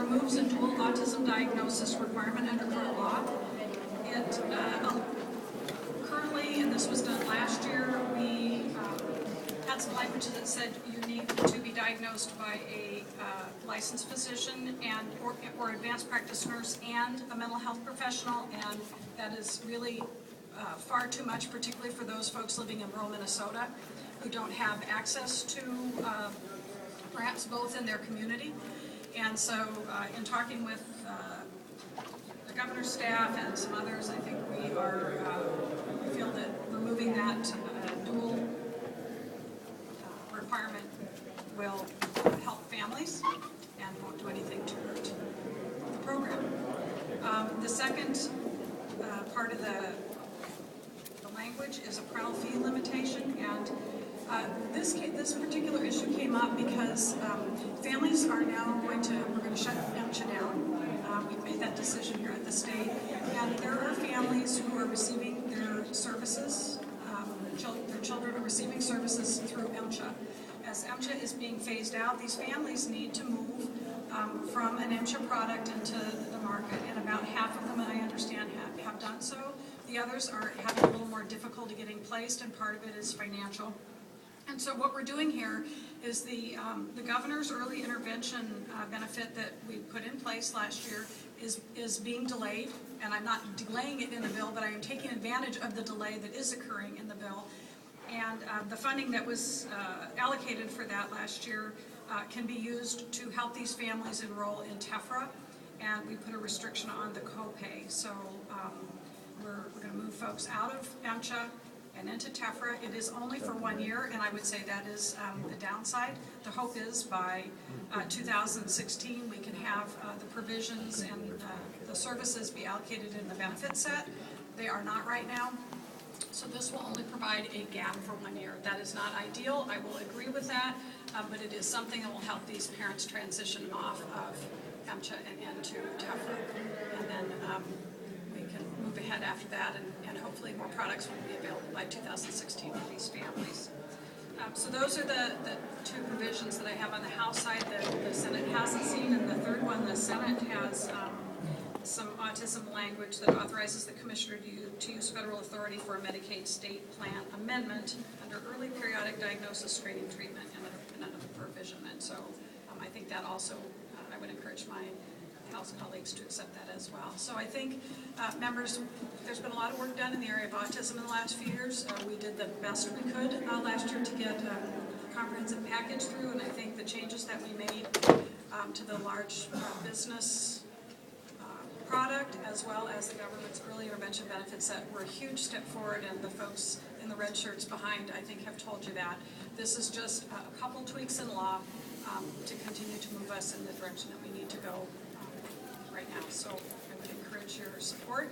removes a dual autism diagnosis requirement under current law. It currently, and this was done last year, we had some language that said you need to be diagnosed by a licensed physician and or advanced practice nurse and a mental health professional, and that is really far too much, particularly for those folks living in rural Minnesota who don't have access to perhaps both in their community. And so in talking with the governor's staff and some others, I think we feel that removing that dual requirement will help families and won't do anything to hurt the program. The second part of the language is a parental fee limitation, and this particular issue came up because families are now we're going to shut MCHA down. We've made that decision here at the state, and there are families who are receiving their services, their children are receiving services through MCHA. As MCHA is being phased out, these families need to move from an MCHA product into the market, and about half of them, I understand, have done so. The others are having a little more difficulty getting placed, and part of it is financial. And so what we're doing here is the governor's early intervention benefit that we put in place last year is being delayed, and I'm not delaying it in the bill, but I am taking advantage of the delay that is occurring in the bill. And the funding that was allocated for that last year can be used to help these families enroll in TEFRA, and we put a restriction on the copay. So we're going to move folks out of MCHA and into TEFRA. It is only for 1 year, and I would say that is the downside. The hope is by 2016 we can have the provisions and the services be allocated in the benefit set. They are not right now. So this will only provide a gap for 1 year. That is not ideal. I will agree with that, but it is something that will help these parents transition off of MCHA and into TEFRA. And then we can move ahead after that, and hopefully more products will be available by 2016 for these families. So those are the two provisions that I have on the House side that the Senate hasn't seen, and the third one, the Senate has some autism language that authorizes the commissioner to use federal authority for a Medicaid state plan amendment under early periodic diagnosis, screening, treatment, and another provision. And so I think that also, I would encourage my House colleagues to accept that as well. So I think, members, there's been a lot of work done in the area of autism in the last few years. We did the best we could last year to get a comprehensive package through, and I think the changes that we made to the large business product, as well as the government's early intervention benefits, that were a huge step forward, and the folks in the red shirts behind, I think, have told you that. This is just a couple tweaks in law to continue to move us in the direction that we need to go right now. So I would encourage your support.